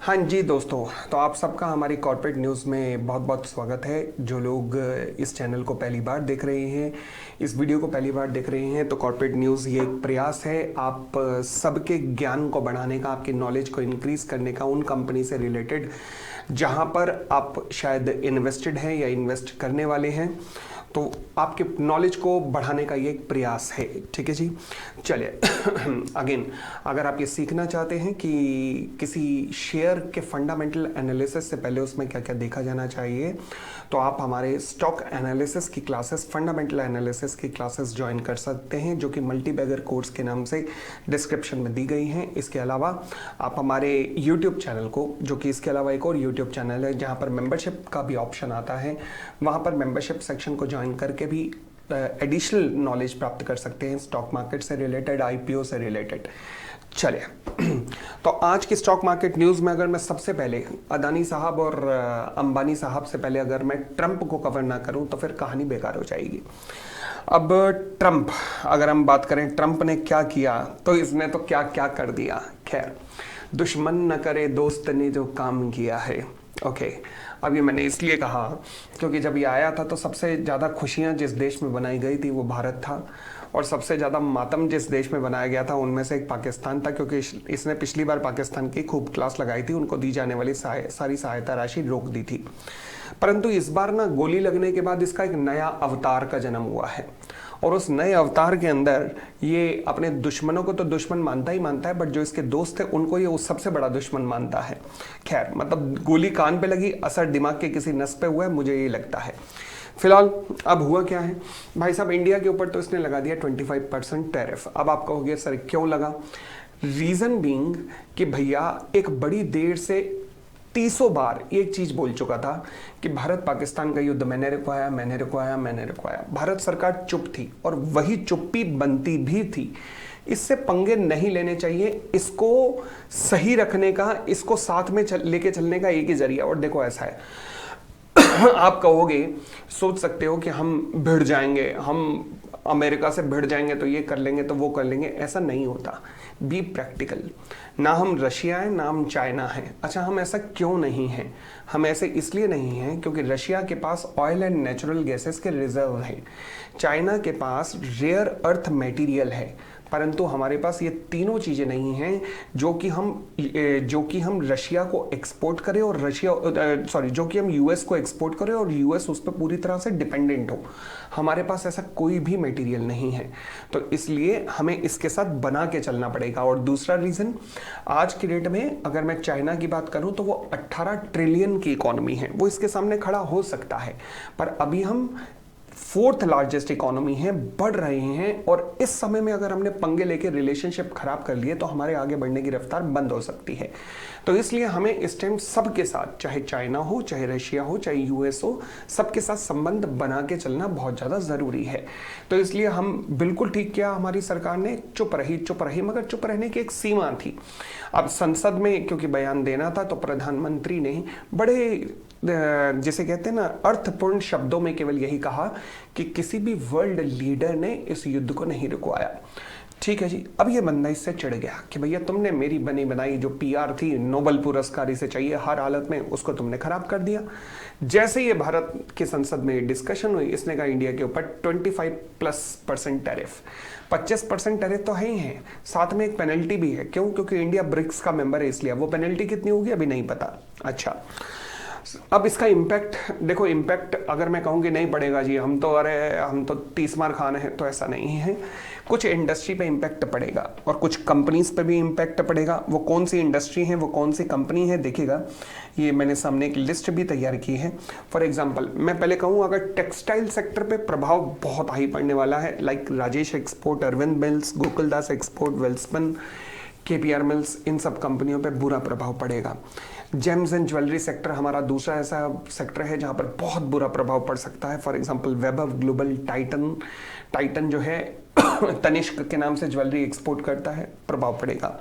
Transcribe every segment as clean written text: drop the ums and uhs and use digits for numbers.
हाँ जी दोस्तों, तो आप सबका हमारी कॉर्पोरेट न्यूज़ में बहुत बहुत स्वागत है। जो लोग इस चैनल को पहली बार देख रहे हैं, इस वीडियो को पहली बार देख रहे हैं, तो कॉर्पोरेट न्यूज़ ये एक प्रयास है आप सबके ज्ञान को बढ़ाने का, आपकी नॉलेज को इंक्रीज करने का उन कंपनी से रिलेटेड जहाँ पर आप शायद इन्वेस्टेड हैं या इन्वेस्ट करने वाले हैं। तो आपके नॉलेज को बढ़ाने का ये एक प्रयास है। ठीक है जी, चलिए अगेन, अगर आप ये सीखना चाहते हैं कि किसी शेयर के फंडामेंटल एनालिसिस से पहले उसमें क्या क्या देखा जाना चाहिए, तो आप हमारे स्टॉक एनालिसिस की क्लासेस, फंडामेंटल एनालिसिस की क्लासेस ज्वाइन कर सकते हैं, जो कि मल्टीबैगर कोर्स के नाम से डिस्क्रिप्शन में दी गई हैं। इसके अलावा आप हमारे यूट्यूब चैनल को, जो कि इसके अलावा एक और यूट्यूब चैनल है जहाँ पर मेंबरशिप का भी ऑप्शन आता है, वहाँ पर मेंबरशिप सेक्शन को ज्वाइन करके भी एडिशनल नॉलेज प्राप्त कर सकते हैं स्टॉक मार्केट से रिलेटेड, आईपीओ से रिलेटेड। चलिए तो आज की स्टॉक मार्केट न्यूज़ में अगर मैं सबसे पहले अदानी साहब और अंबानी साहब से पहले अगर मैं ट्रंप को कवर ना करूं तो फिर कहानी बेकार हो जाएगी। अब ट्रंप, अगर हम बात करें ट्रंप ने क्या किया, तो इसने तो क्या क्या कर दिया। खैर, दुश्मन न करे दोस्त ने जो काम किया है। ओके, अब ये मैंने इसलिए कहा क्योंकि जब ये आया था तो सबसे ज़्यादा खुशियाँ जिस देश में बनाई गई थी वो भारत था, और सबसे ज़्यादा मातम जिस देश में बनाया गया था उनमें से एक पाकिस्तान था, क्योंकि इसने पिछली बार पाकिस्तान की खूब क्लास लगाई थी, उनको दी जाने वाली सारी सहायता राशि रोक दी थी। परंतु इस बार ना गोली लगने के बाद इसका एक नया अवतार का जन्म हुआ है, और उस नए अवतार के अंदर ये अपने दुश्मनों को तो दुश्मन मानता ही मानता है, बट जो इसके दोस्त है उनको ये उस सबसे बड़ा दुश्मन मानता है। खैर, मतलब गोली कान पे लगी, असर दिमाग के किसी नस पे हुआ है, मुझे ये लगता है। फिलहाल अब हुआ क्या है भाई साहब, इंडिया के ऊपर तो इसने लगा दिया 25% टैरिफ। अब आप कहोगे सर क्यों लगा? रीजन बीइंग कि भैया एक बड़ी देर से 30 बार एक चीज बोल चुका था कि भारत पाकिस्तान का युद्ध मैंने रुकवाया, मैंने रुकवाया, मैंने रुकवाया। भारत सरकार चुप थी, और वही चुप्पी बनती भी थी। इससे पंगे नहीं लेने चाहिए, इसको सही रखने का, इसको साथ में लेके चलने का एक ही जरिया। और देखो ऐसा है आप कहोगे, सोच सकते हो कि हम भिड़ जाएंगे, हम अमेरिका से भिड़ जाएंगे तो ये कर लेंगे तो वो कर लेंगे। ऐसा नहीं होता। Be practical. ना हम रशिया है, ना हम चाइना है। अच्छा, हम ऐसा क्यों नहीं हैं? हम ऐसे इसलिए नहीं हैं क्योंकि रशिया के पास ऑयल एंड नेचुरल गैसेस के रिजर्व हैं, चाइना के पास रेयर अर्थ मटेरियल है, परंतु हमारे पास ये तीनों चीज़ें नहीं हैं जो कि हम रशिया को एक्सपोर्ट करें, और जो कि हम यूएस को एक्सपोर्ट करें और यूएस उस पर पूरी तरह से डिपेंडेंट हो। हमारे पास ऐसा कोई भी मटेरियल नहीं है, तो इसलिए हमें इसके साथ बना के चलना पड़ेगा। और दूसरा रीज़न, आज की डेट में अगर मैं चाइना की बात करूं तो वो 18 ट्रिलियन की इकोनॉमी है, वो इसके सामने खड़ा हो सकता है, पर अभी हम 4th लार्जेस्ट इकोनॉमी है, बढ़ रहे हैं, और इस समय में अगर हमने पंगे लेके रिलेशनशिप खराब कर लिए तो हमारे आगे बढ़ने की रफ्तार बंद हो सकती है। तो इसलिए हमें इस टाइम सबके साथ, चाहे चाइना हो, चाहे रशिया हो, चाहे यूएस हो, सबके साथ संबंध बना के चलना बहुत ज़्यादा ज़रूरी है। तो इसलिए हम बिल्कुल ठीक किया, हमारी सरकार ने चुप रही, मगर चुप रहने की एक सीमा थी। अब संसद में क्योंकि बयान देना था तो प्रधानमंत्री ने बड़े, जिसे कहते हैं ना, अर्थपूर्ण शब्दों में केवल यही कहा कि किसी भी वर्ल्ड लीडर ने इस युद्ध को नहीं रुकवाया। ठीक है जी। अब ये बंदा इससे चिढ़ गया कि भैया तुमने मेरी बनी बनाई जो पीआर थी, नोबेल पुरस्कार इसे चाहिए हर हालत में, उसको तुमने खराब कर दिया। जैसे ये भारत की संसद में डिस्कशन हुई, इसने कहा इंडिया के ऊपर 25+% टैरिफ, 25% टैरिफ तो है ही है, साथ में एक पेनल्टी भी है। क्यों? क्योंकि इंडिया ब्रिक्स का मेंबर है, इसलिए। वो पेनल्टी कितनी होगी अभी नहीं पता। अच्छा, अब इसका इम्पैक्ट देखो। इम्पैक्ट अगर मैं कहूँ कि नहीं पड़ेगा जी, हम तो 30 मार खान है, तो ऐसा नहीं है। कुछ इंडस्ट्री पे इम्पैक्ट पड़ेगा और कुछ कंपनीज पे भी इम्पैक्ट पड़ेगा। वो कौन सी इंडस्ट्री है, वो कौन सी कंपनी है, देखिएगा, ये मैंने सामने एक लिस्ट भी तैयार की है। फॉर एग्जांपल मैं पहले कहूँ, अगर टेक्सटाइल सेक्टर पे प्रभाव बहुत हाई पड़ने वाला है, like Rajesh export, Arvind mills, Gokuldas export, Welspun, KPR mills, इन सब कंपनियों पे बुरा प्रभाव पड़ेगा। जेम्स एंड ज्वेलरी सेक्टर हमारा दूसरा ऐसा सेक्टर है जहाँ पर बहुत बुरा प्रभाव पड़ सकता है। For example Vaibhav global, Titan जो है तनिष्क के नाम से ज्वेलरी एक्सपोर्ट करता है, प्रभाव पड़ेगा।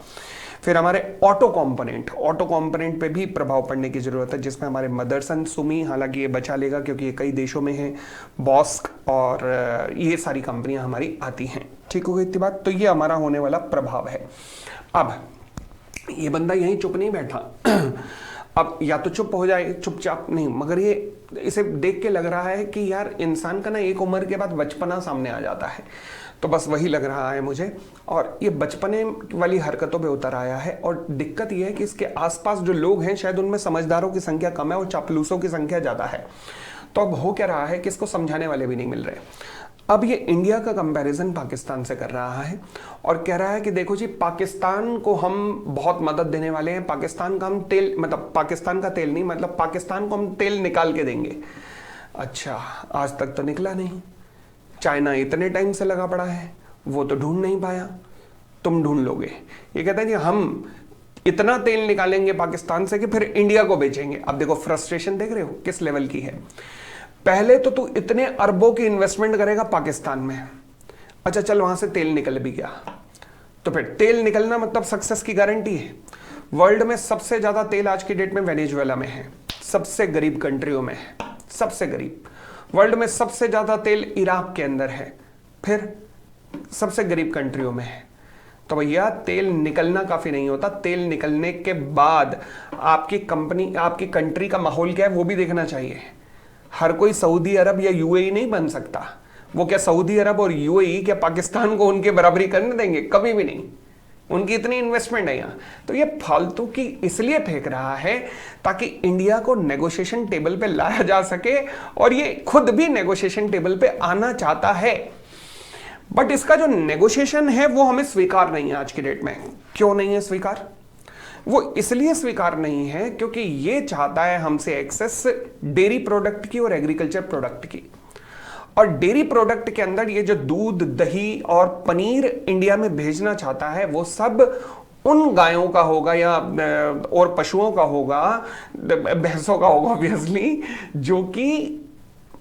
फिर हमारे ऑटो कंपोनेंट पे भी प्रभाव पड़ने की जरूरत है, जिसमें हमारे मदरसन, सुमी, हालांकि ये बचा लेगा क्योंकि ये कई देशों में है, बॉस्क और ये सारी कंपनियां हमारी आती हैं। ठीक हो गई इतनी बात? तो ये हमारा होने वाला प्रभाव है। अब ये बंदा यहीं चुप नहीं बैठा। अब या तो चुप हो जाए, चुपचाप नहीं, मगर ये इसे देख के लग रहा है कि यार इंसान का ना एक उम्र के बाद बचपना सामने आ जाता है, तो बस वही लग रहा है मुझे। और ये बचपने वाली हरकतों पे उतर आया है। और दिक्कत ये है कि इसके आसपास जो लोग हैं शायद उनमें समझदारों की संख्या कम है और चापलूसों की संख्या ज़्यादा है। तो अब हो क्या रहा है कि इसको समझाने वाले भी नहीं मिल रहे। अब ये इंडिया का कंपैरिजन पाकिस्तान से कर रहा है और कह रहा है कि देखो जी, पाकिस्तान को हम बहुत मदद देने वाले हैं, पाकिस्तान का हम तेल, मतलब पाकिस्तान का तेल नहीं, मतलब पाकिस्तान को हम तेल निकाल के देंगे। अच्छा, आज तक तो निकला नहीं। चाइना इतने टाइम से लगा पड़ा है, वो तो ढूंढ नहीं पाया, तुम ढूंढ लोगे। ये कहते हैं कि हम इतना तेल निकालेंगे पाकिस्तान से कि फिर इंडिया को बेचेंगे। अब देखो फ्रस्ट्रेशन देख रहे हो किस लेवल की है। पहले तो तू इतने अरबों की इन्वेस्टमेंट करेगा पाकिस्तान में, अच्छा चल वहां से तेल निकल भी गया, तो फिर तेल निकलना मतलब सक्सेस की गारंटी है। वर्ल्ड में सबसे ज्यादा तेल आज की डेट में वेनेजुएला में है, सबसे गरीब कंट्रियों में है, सबसे गरीब। वर्ल्ड में सबसे ज्यादा तेल इराक के अंदर है, फिर सबसे गरीब कंट्रियों में है। तो भैया तेल निकलना काफी नहीं होता, तेल निकलने के बाद आपकी कंपनी, आपकी कंट्री का माहौल क्या है वो भी देखना चाहिए। हर कोई सऊदी अरब या यूएई नहीं बन सकता। वो क्या सऊदी अरब और यूएई क्या पाकिस्तान को उनके बराबरी करने देंगे? कभी भी नहीं। उनकी इतनी इन्वेस्टमेंट है यहाँ। तो ये फालतू की इसलिए फेंक रहा है ताकि इंडिया को नेगोशिएशन टेबल पे लाया जा सके, और ये खुद भी नेगोशिएशन टेबल पे आना चाहता है। बट इसका जो नेगोशिएशन है वो हमें स्वीकार नहीं है आज की डेट में। क्यों नहीं है स्वीकार? वो इसलिए स्वीकार नहीं है क्योंकि ये चाहता है हमसे एक्सेस डेयरी प्रोडक्ट की और एग्रीकल्चर प्रोडक्ट की। और डेयरी प्रोडक्ट के अंदर ये जो दूध, दही और पनीर इंडिया में भेजना चाहता है वो सब उन गायों का होगा या और पशुओं का होगा, भैंसों का होगा ऑब्वियसली, जो कि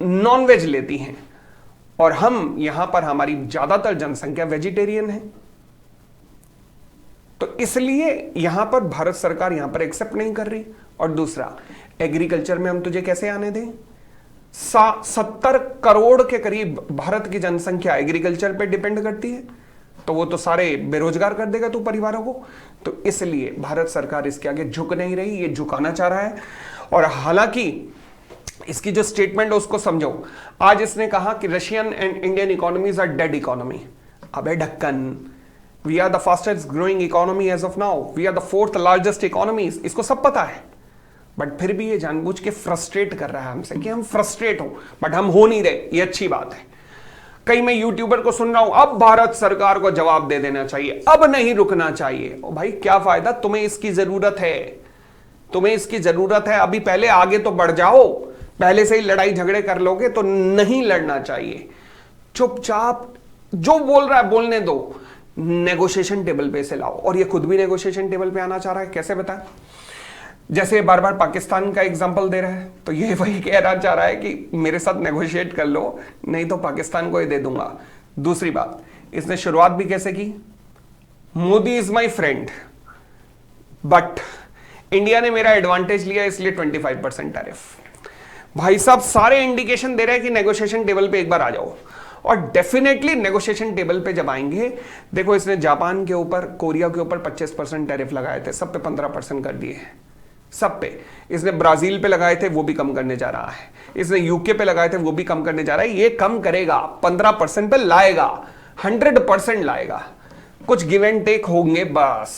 नॉनवेज लेती हैं। और हम यहां पर, हमारी ज्यादातर जनसंख्या वेजिटेरियन है, तो इसलिए यहां पर भारत सरकार यहां पर एक्सेप्ट नहीं कर रही। और दूसरा, एग्रीकल्चर में हम तुझे कैसे आने दें? 70 करोड़ के करीब भारत की जनसंख्या एग्रीकल्चर पे डिपेंड करती है, तो वो तो सारे बेरोजगार कर देगा तू परिवारों को। तो इसलिए भारत सरकार इसके आगे झुक नहीं रही, ये झुकाना चाह रहा है। और हालांकि इसकी जो स्टेटमेंट है उसको समझो। आज इसने कहा कि Russian and Indian economies are dead economy. अबे ढक्कन, we are the fastest growing economy as of now, we are the 4th largest economy. इसको सब पता है, बट फिर भी ये जानबूझ के फ्रस्ट्रेट कर रहा है हमसे कि हम फ्रस्ट्रेट हो, बट हम हो नहीं रहे। ये अच्छी बात है। कई मैं यूट्यूबर को सुन रहा हूं, अब भारत सरकार को जवाब दे देना चाहिए, अब नहीं रुकना चाहिए। ओ भाई क्या फायदा, तुम्हें इसकी जरूरत है, तुम्हें इसकी जरूरत है। अभी पहले आगे तो बढ़ जाओ, पहले से ही लड़ाई झगड़े कर लोगे तो नहीं लड़ना चाहिए। चुपचाप जो बोल रहा है बोलने दो, नेगोशिएशन टेबल पे से लाओ। और ये खुद भी नेगोशिएशन टेबल पे आना चाह रहा है, कैसे बता? जैसे बार बार पाकिस्तान का एग्जांपल दे रहा है, तो ये वही कहना चाह रहा है कि मेरे साथ नेगोशिएट कर लो, नहीं तो पाकिस्तान को ये दे दूंगा। दूसरी बात, इसने शुरुआत भी कैसे की? Modi is my friend, but India ने मेरा एडवांटेज लिया इसलिए 25% टैरिफ। भाई साहब सारे इंडिकेशन दे रहे हैं कि नेगोशिएशन टेबल पे एक बार आ जाओ, और डेफिनेटली नेगोशिएशन टेबल पे जब आएंगे। देखो इसने जापान के ऊपर, कोरिया के ऊपर 25% टैरिफ लगाए थे, सब पे 15% कर दिए, सब पे। इसने ब्राजील पे लगाए थे, वो भी कम करने जा रहा है। इसने यूके पे लगाए थे, वो भी कम करने जा रहा है। ये कम करेगा, 15% पे लाएगा, 100% लाएगा। कुछ गिव एंड टेक होंगे बस।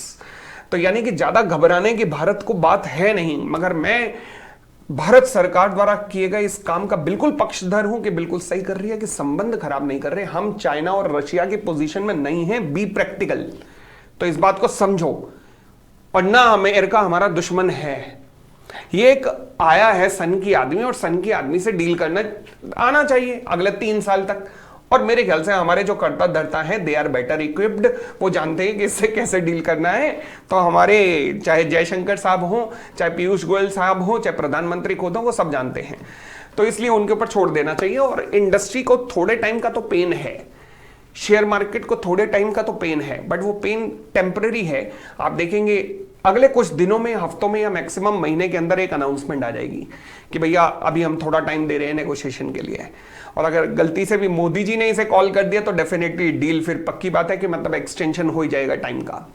तो यानी कि ज्यादा घबराने की भारत को बात है नहीं, मगर मैं भारत सरकार द्वारा किए गए इस काम का बिल्कुल पक्षधर हूं कि बिल्कुल सही कर रही है, कि संबंध खराब नहीं कर रहे। हम चाइना और रशिया की पोजीशन में नहीं है, बी प्रैक्टिकल। तो इस बात को समझो। और ना अमेरिका हमारा दुश्मन है। ये एक आया है सन की आदमी, और सन की आदमी से डील करना आना चाहिए अगले 3 साल तक। और मेरे ख्याल से हमारे जो कर्ता धर्ता हैं, दे आर बेटर इक्विप्ड, वो जानते हैं कि इससे कैसे डील करना है। तो हमारे चाहे जयशंकर साहब हो, चाहे पीयूष गोयल साहब हो, चाहे प्रधानमंत्री खुद हो, वो सब जानते हैं। तो इसलिए उनके ऊपर छोड़ देना चाहिए। और इंडस्ट्री को थोड़े टाइम का तो पेन है, शेयर मार्केट को थोड़े टाइम का तो पेन है, बट वो पेन टेम्पररी है। आप देखेंगे अगले कुछ दिनों में, हफ्तों में, या मैक्सिमम महीने के अंदर एक अनाउंसमेंट आ जाएगी कि भैया अभी हम थोड़ा टाइम दे रहे हैं नेगोशिएशन के लिए। और अगर गलती से भी मोदी जी ने इसे कॉल कर दिया तो डेफिनेटली डील फिर पक्की बात है कि मतलब एक्सटेंशन हो ही जाएगा टाइम का।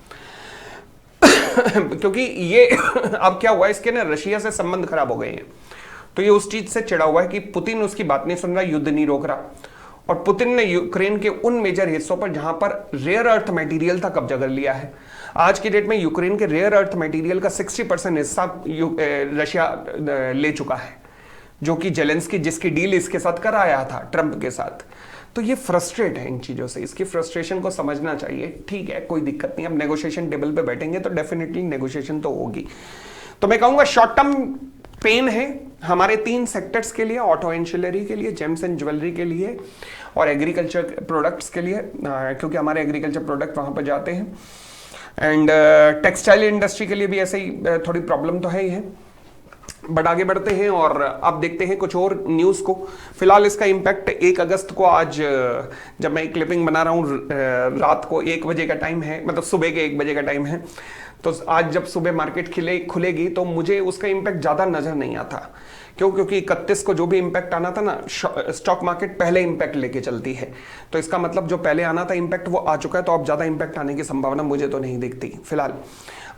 क्योंकि ये अब क्या हुआ, इसके ना रशिया से संबंध खराब हो गए हैं, तो ये उस चीज से चिढ़ा हुआ है कि पुतिन उसकी बात नहीं सुन रहा, युद्ध नहीं रोक रहा। और पुतिन ने यूक्रेन के उन मेजर हिस्सों पर जहां पर रेयर अर्थ मटेरियल था कब्जा कर लिया है। आज की डेट में यूक्रेन के रेयर अर्थ मटेरियल का 60% हिस्सा रशिया ले चुका है, जो कि जेलेंस्की जिसकी डील इसके साथ कराया था ट्रंप के साथ। तो ये फ्रस्ट्रेट है इन चीजों से, इसकी फ्रस्ट्रेशन को समझना चाहिए। ठीक है, कोई दिक्कत नहीं, अब नेगोशिएशन टेबल पे बैठेंगे तो डेफिनेटली नेगोशिएशन तो होगी। तो मैं कहूंगा शॉर्ट टर्म पेन है हमारे 3 सेक्टर्स के लिए, ऑटो एंशिलरी के लिए, जेम्स एंड ज्वेलरी के लिए और एग्रीकल्चर प्रोडक्ट्स के लिए, क्योंकि हमारे एग्रीकल्चर प्रोडक्ट वहां पर जाते हैं। एंड टेक्सटाइल इंडस्ट्री के लिए भी ऐसे ही थोड़ी प्रॉब्लम तो है ही है। बट आगे बढ़ते हैं और अब देखते हैं कुछ और न्यूज़ को। फिलहाल इसका इम्पैक्ट 1 अगस्त को, आज जब मैं क्लिपिंग बना रहा हूँ रात को 1 बजे का टाइम है, मतलब सुबह के 1 बजे का टाइम है, तो आज जब सुबह मार्केट खुलेगी तो मुझे उसका इम्पैक्ट ज़्यादा नज़र नहीं आता। क्यों? क्योंकि 31 को जो भी इम्पैक्ट आना था ना, स्टॉक मार्केट पहले इम्पैक्ट लेके चलती है, तो इसका मतलब जो पहले आना था इम्पैक्ट वो आ चुका है, तो अब ज़्यादा इम्पैक्ट आने की संभावना मुझे तो नहीं दिखती फिलहाल।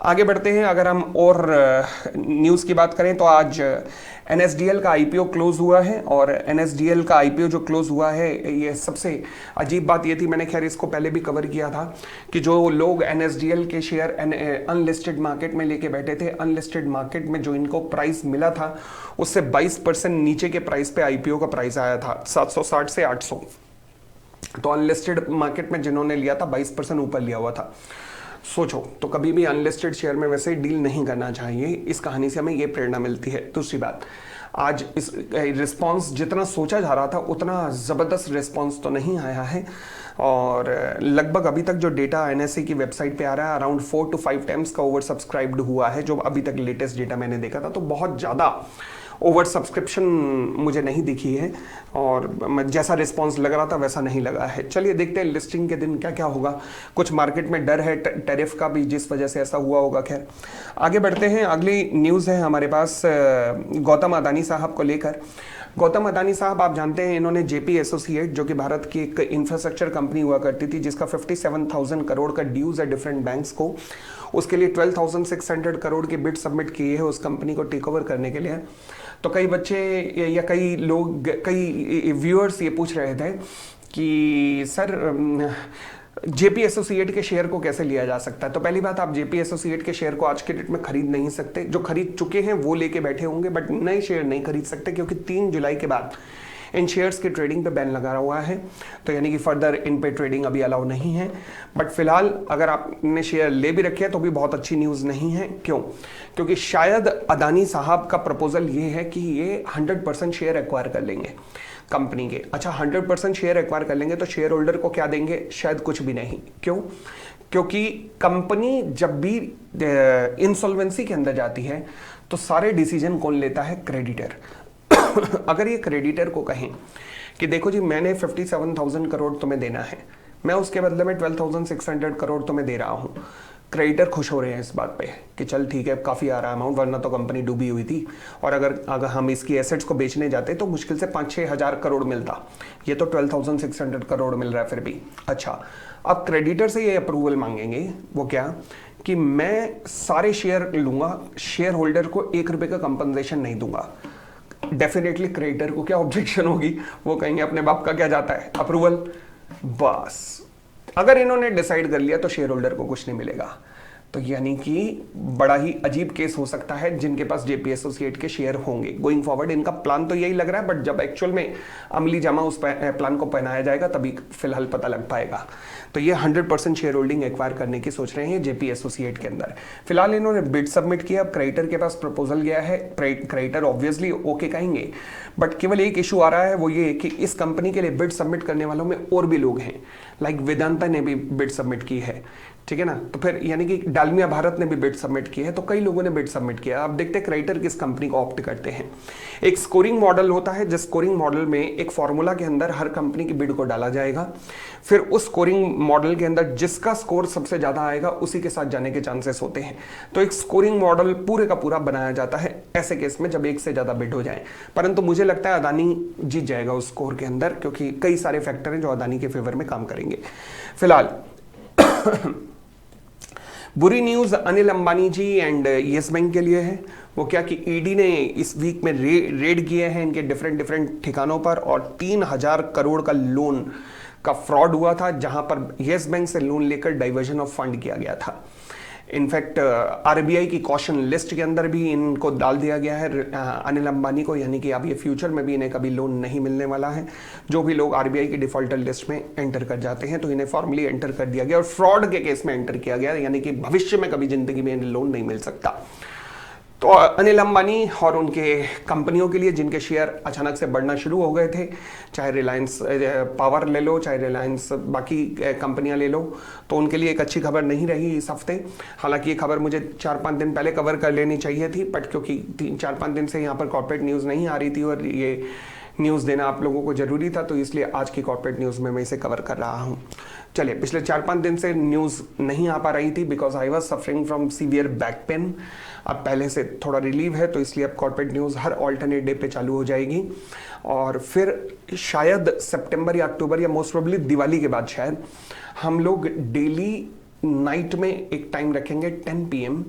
आगे बढ़ते हैं, अगर हम और न्यूज़ की बात करें तो आज NSDL का IPO क्लोज हुआ है, और NSDL का IPO जो क्लोज हुआ है, ये सबसे अजीब बात ये थी, मैंने खैर इसको पहले भी कवर किया था, कि जो लोग NSDL के शेयर अनलिस्टेड मार्केट में लेके बैठे थे, अनलिस्टेड मार्केट में जो इनको प्राइस मिला था उससे 22% नीचे के प्राइस पे IPO का प्राइस आया था, 760 से 800। तो अनलिस्टेड मार्केट में जिन्होंने लिया था 22% ऊपर लिया हुआ था। सोचो, तो कभी भी अनलिस्टेड शेयर में वैसे डील नहीं करना चाहिए। इस कहानी से हमें ये प्रेरणा मिलती है। दूसरी बात, आज इस रिस्पांस जितना सोचा जा रहा था उतना ज़बरदस्त रिस्पांस तो नहीं आया है, और लगभग अभी तक जो डेटा NSE की वेबसाइट पे आ रहा है, अराउंड 4 to 5 टाइम्स का ओवर सब्सक्राइब्ड हुआ है, जो अभी तक लेटेस्ट डेटा मैंने देखा था। तो बहुत ज़्यादा ओवर सब्सक्रिप्शन मुझे नहीं दिखी है, और जैसा रिस्पांस लग रहा था वैसा नहीं लगा है। चलिए देखते हैं लिस्टिंग के दिन क्या क्या होगा। कुछ मार्केट में डर है टैरिफ का भी, जिस वजह से ऐसा हुआ होगा। खैर आगे बढ़ते हैं, अगली न्यूज़ है हमारे पास गौतम अदानी साहब को लेकर। गौतम अदानी साहब, आप जानते हैं, इन्होंने JP एसोसिएट, जो कि भारत की एक इंफ्रास्ट्रक्चर कंपनी हुआ करती थी, जिसका 57,000 करोड़ का ड्यूज है डिफरेंट बैंक्स को, उसके लिए 12,600 करोड़ के बिड सबमिट किए हैं उस कंपनी को टेक ओवर करने के लिए। तो कई बच्चे या कई लोग, कई व्यूअर्स ये पूछ रहे थे कि सर JP एसोसिएट के शेयर को कैसे लिया जा सकता है। तो पहली बात, आप JP एसोसिएट के शेयर को आज के डेट में खरीद नहीं सकते। जो खरीद चुके हैं वो लेके बैठे होंगे, बट नए शेयर नहीं खरीद सकते, क्योंकि 3 जुलाई के बाद इन शेयर्स की ट्रेडिंग पे बैन लगा हुआ है। तो यानी कि फर्दर इन पे ट्रेडिंग अभी अलाउ नहीं है। बट फिलहाल अगर आपने शेयर ले भी रखे हैं तो भी बहुत अच्छी न्यूज़ नहीं है। क्यों? क्योंकि शायद अदानी साहब का प्रपोजल ये है कि ये 100% शेयर एक्वायर कर लेंगे कंपनी के। अच्छा, 100% शेयर एक्वायर कर लेंगे तो शेयर होल्डर को क्या देंगे? शायद कुछ भी नहीं। क्यों? क्योंकि कंपनी जब भी इंसॉल्वेंसी के अंदर जाती है तो सारे डिसीजन कौन लेता है? क्रेडिटर। अगर ये क्रेडिटर को कहें कि देखो जी, मैंने 57,000 करोड़ तुम्हें देना है, मैं उसके बदले में 12,600 करोड़ तुम्हें दे रहा हूं, क्रेडिटर खुश हो रहे हैं इस बात पे कि चल ठीक है, काफ़ी आ रहा अमाउंट, वरना तो कंपनी डूबी हुई थी, और अगर हम इसकी एसेट्स को बेचने जाते तो मुश्किल से 5-6 हज़ार करोड़ मिलता, ये तो 12,600 करोड़ मिल रहा है फिर भी। अच्छा, अब क्रेडिटर से ये अप्रूवल मांगेंगे, वो क्या, कि मैं सारे शेयर लूँगा, शेयर होल्डर को 1 रुपये का कंपनसेशन नहीं दूंगा। डेफिनेटली क्रेडिटर को क्या ऑब्जेक्शन होगी? वो कहेंगे अपने बाप का क्या जाता है, अप्रूवल। बस अगर इन्होंने डिसाइड कर लिया तो शेयर होल्डर को कुछ नहीं मिलेगा। तो यानी कि बड़ा ही अजीब केस हो सकता है जिनके पास JP एसोसिएट के शेयर होंगे गोइंग फॉरवर्ड। इनका प्लान तो यही लग रहा है, बट जब एक्चुअल में अमली जामा उस प्लान को पहनाया जाएगा तभी फिलहाल पता लग पाएगा। तो ये 100% शेयर होल्डिंग एक्वायर करने की सोच रहे हैं JP एसोसिएट के अंदर। फिलहाल इन्होंने बिड सबमिट किया, अब क्रेडिटर के पास प्रपोजल गया है, क्रेडिटर ऑब्वियसली ओके कहेंगे, बट केवल एक इशू आ रहा है, वो ये कि इस कंपनी के लिए बिड सबमिट करने वालों में और भी लोग हैं, लाइक वेदांता ने भी बिड सबमिट की है, ठीक है ना। तो फिर यानी कि डालमिया भारत ने भी बिड सबमिट की है, तो कई लोगों ने बिड सबमिट किया। अब देखते हैं क्रेडिटर किस कंपनी को ऑप्ट करते हैं। एक स्कोरिंग मॉडल होता है, जिस स्कोरिंग मॉडल में एक फॉर्मूला के अंदर हर कंपनी की बिड को डाला जाएगा, फिर उस स्कोरिंग मॉडल के अंदर जिसका स्कोर सबसे ज्यादा आएगा उसी के साथ जाने के चांसेस होते हैं। तो एक स्कोरिंग मॉडल पूरे का पूरा बनाया जाता है ऐसे केस में जब एक से ज्यादा बिड हो जाए। परंतु मुझे लगता है अदानी जीत जाएगा उस स्कोर के अंदर, क्योंकि कई सारे फैक्टर हैं जो अदानी के फेवर में काम करेंगे। फिलहाल बुरी न्यूज़ अनिल अंबानी जी एंड येस बैंक के लिए है। वो क्या कि ईडी ने इस वीक में रेड किए हैं इनके डिफरेंट ठिकानों पर, और 3,000 करोड़ का लोन का फ्रॉड हुआ था, जहां पर येस बैंक से लोन लेकर डाइवर्जन ऑफ फंड किया गया था। इनफैक्ट आरबीआई की कॉशन लिस्ट के अंदर भी इनको डाल दिया गया है अनिल अंबानी को, यानी कि अब ये फ्यूचर में भी इन्हें कभी लोन नहीं मिलने वाला है। जो भी लोग आरबीआई की डिफॉल्टर लिस्ट में एंटर कर जाते हैं तो इन्हें फॉर्मली एंटर कर दिया गया और फ्रॉड के केस में एंटर किया गया, यानी कि भविष्य में कभी जिंदगी में इन्हें लोन नहीं मिल सकता। तो अनिल अंबानी और उनके कंपनियों के लिए जिनके शेयर अचानक से बढ़ना शुरू हो गए थे, चाहे रिलायंस पावर ले लो, चाहे रिलायंस बाकी कंपनियां ले लो, तो उनके लिए एक अच्छी खबर नहीं रही इस हफ्ते। हालांकि ये खबर मुझे 4-5 दिन पहले कवर कर लेनी चाहिए थी, बट क्योंकि 3-4-5 दिन से यहाँ पर कॉर्पोरेट न्यूज़ नहीं आ रही थी और ये न्यूज़ देना आप लोगों को ज़रूरी था, तो इसलिए आज की कॉर्पोरेट न्यूज़ में मैं इसे कवर कर रहा हूँ। चलिए, पिछले 4-5 दिन से न्यूज़ नहीं आ पा रही थी because I was suffering from severe back pain. अब पहले से थोड़ा रिलीव है, तो इसलिए अब कॉर्पोरेट न्यूज़ हर ऑल्टरनेट डे पे चालू हो जाएगी, और फिर शायद सितंबर या अक्टूबर या मोस्ट प्रोबेबली दिवाली के बाद शायद हम लोग डेली नाइट में एक टाइम रखेंगे 10 PM,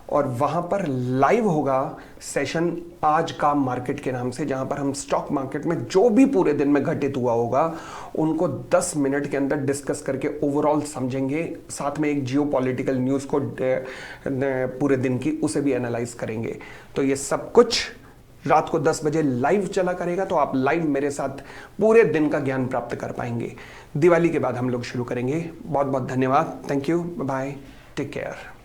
और वहाँ पर लाइव होगा सेशन आज का मार्केट के नाम से, जहाँ पर हम स्टॉक मार्केट में जो भी पूरे दिन में घटित हुआ होगा उनको 10 मिनट के अंदर डिस्कस करके ओवरऑल समझेंगे, साथ में एक जियोपॉलिटिकल न्यूज़ को पूरे दिन की उसे भी एनालाइज करेंगे। तो ये सब कुछ रात को 10 बजे लाइव चला करेगा, तो आप लाइव मेरे साथ पूरे दिन का ज्ञान प्राप्त कर पाएंगे। दिवाली के बाद हम लोग शुरू करेंगे। बहुत बहुत धन्यवाद, thank you, bye, take care.